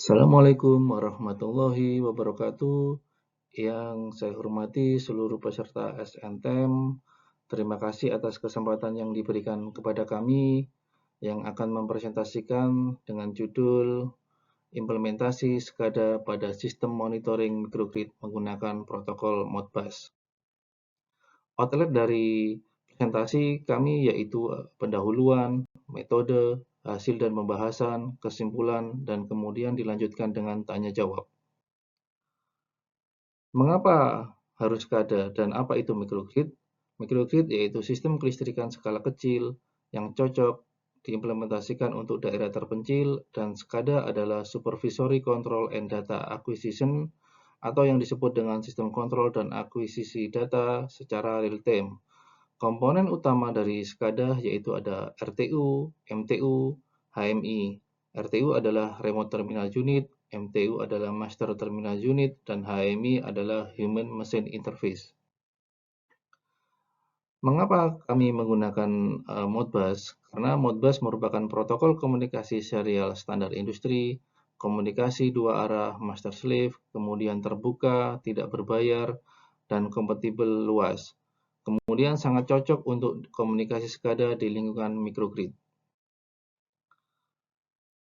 Assalamualaikum warahmatullahi wabarakatuh. Yang saya hormati seluruh peserta SNTEM, terima kasih atas kesempatan yang diberikan kepada kami yang akan mempresentasikan dengan judul Implementasi SCADA pada Sistem Monitoring Microgrid menggunakan Protokol Modbus. Outlet dari presentasi kami yaitu pendahuluan, metode, hasil dan pembahasan, kesimpulan, dan kemudian dilanjutkan dengan tanya jawab. Mengapa harus SCADA dan apa itu microgrid? Microgrid yaitu sistem kelistrikan skala kecil yang cocok diimplementasikan untuk daerah terpencil, dan SCADA adalah Supervisory Control and Data Acquisition atau yang disebut dengan sistem kontrol dan akuisisi data secara real-time. Komponen utama dari SCADA yaitu ada RTU, MTU, HMI. RTU adalah Remote Terminal Unit, MTU adalah Master Terminal Unit, dan HMI adalah Human Machine Interface. Mengapa kami menggunakan Modbus? Karena Modbus merupakan protokol komunikasi serial standar industri, komunikasi dua arah master-slave, kemudian terbuka, tidak berbayar, dan kompatibel luas. Kemudian sangat cocok untuk komunikasi SCADA di lingkungan microgrid.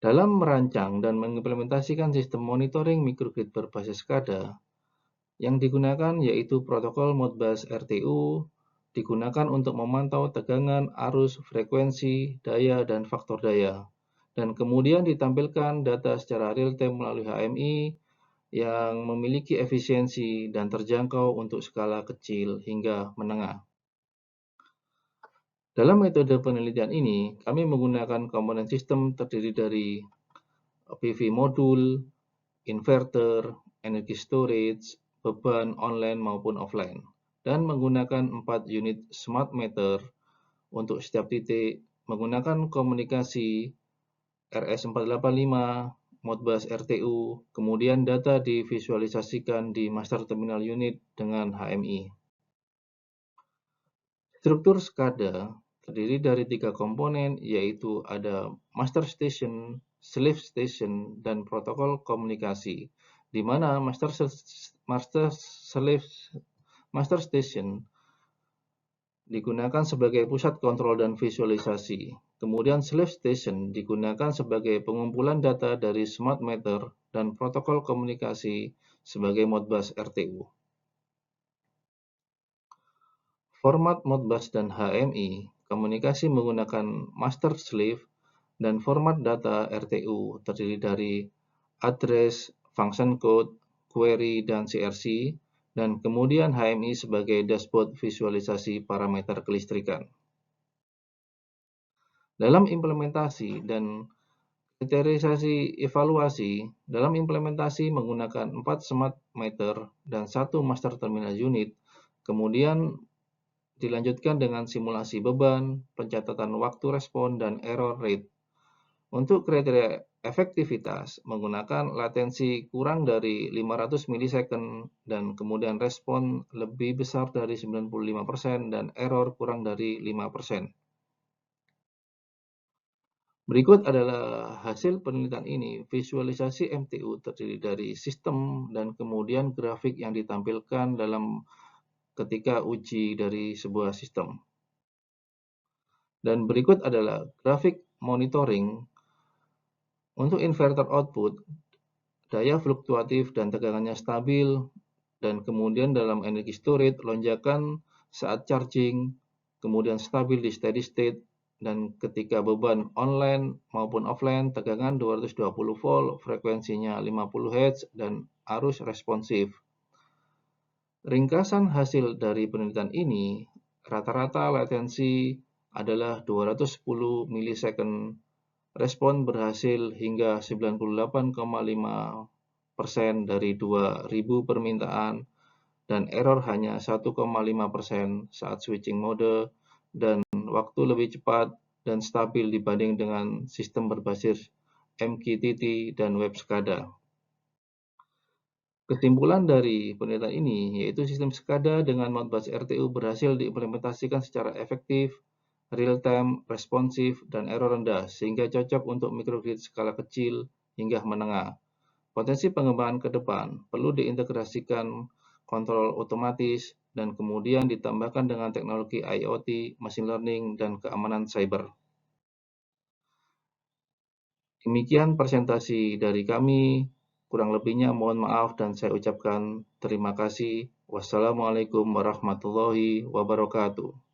Dalam merancang dan mengimplementasikan sistem monitoring microgrid berbasis SCADA, yang digunakan yaitu protokol Modbus RTU, digunakan untuk memantau tegangan, arus, frekuensi, daya, dan faktor daya. Dan kemudian ditampilkan data secara real-time melalui HMI yang memiliki efisiensi dan terjangkau untuk skala kecil hingga menengah. Dalam metode penelitian ini, kami menggunakan komponen sistem terdiri dari PV modul, inverter, energi storage, beban online maupun offline, dan menggunakan 4 unit smart meter untuk setiap titik, menggunakan komunikasi RS485, Modbus RTU, kemudian data divisualisasikan di Master Terminal Unit dengan HMI. Struktur SCADA terdiri dari 3 komponen, yaitu ada Master Station, Slave Station, dan protokol komunikasi, di mana Master Station digunakan sebagai pusat kontrol dan visualisasi. Kemudian Slave Station digunakan sebagai pengumpulan data dari smart meter dan protokol komunikasi sebagai Modbus RTU. Format Modbus dan HMI komunikasi menggunakan master slave, dan format data RTU terdiri dari address, function code, query, dan CRC, dan kemudian HMI sebagai dashboard visualisasi parameter kelistrikan. Dalam implementasi dan kriterisasi evaluasi, dalam implementasi menggunakan 4 smart meter dan 1 master terminal unit, kemudian dilanjutkan dengan simulasi beban, pencatatan waktu respon, dan error rate. Untuk kriteria efektivitas, menggunakan latensi kurang dari 500 milisecond dan kemudian respon lebih besar dari 95% dan error kurang dari 5%. Berikut adalah hasil penelitian ini. Visualisasi MTU terdiri dari sistem dan kemudian grafik yang ditampilkan dalam ketika uji dari sebuah sistem. Dan berikut adalah grafik monitoring. Untuk inverter output, daya fluktuatif dan tegangannya stabil, dan kemudian dalam energi storage, lonjakan saat charging, kemudian stabil di steady state, dan ketika beban online maupun offline, tegangan 220 volt, frekuensinya 50 Hz, dan arus responsif. Ringkasan hasil dari penelitian ini, rata-rata latensi adalah 210 milisecond, respon berhasil hingga 98,5% dari 2.000 permintaan, dan error hanya 1,5% saat switching mode, dan waktu lebih cepat dan stabil dibanding dengan sistem berbasis MQTT dan web SCADA. Kesimpulan dari penelitian ini yaitu sistem SCADA dengan Modbus RTU berhasil diimplementasikan secara efektif, real-time, responsif, dan error rendah, sehingga cocok untuk microgrid skala kecil hingga menengah. Potensi pengembangan ke depan perlu diintegrasikan kontrol otomatis dan kemudian ditambahkan dengan teknologi IoT, machine learning, dan keamanan cyber. Demikian presentasi dari kami. Kurang lebihnya mohon maaf dan saya ucapkan terima kasih. Wassalamualaikum warahmatullahi wabarakatuh.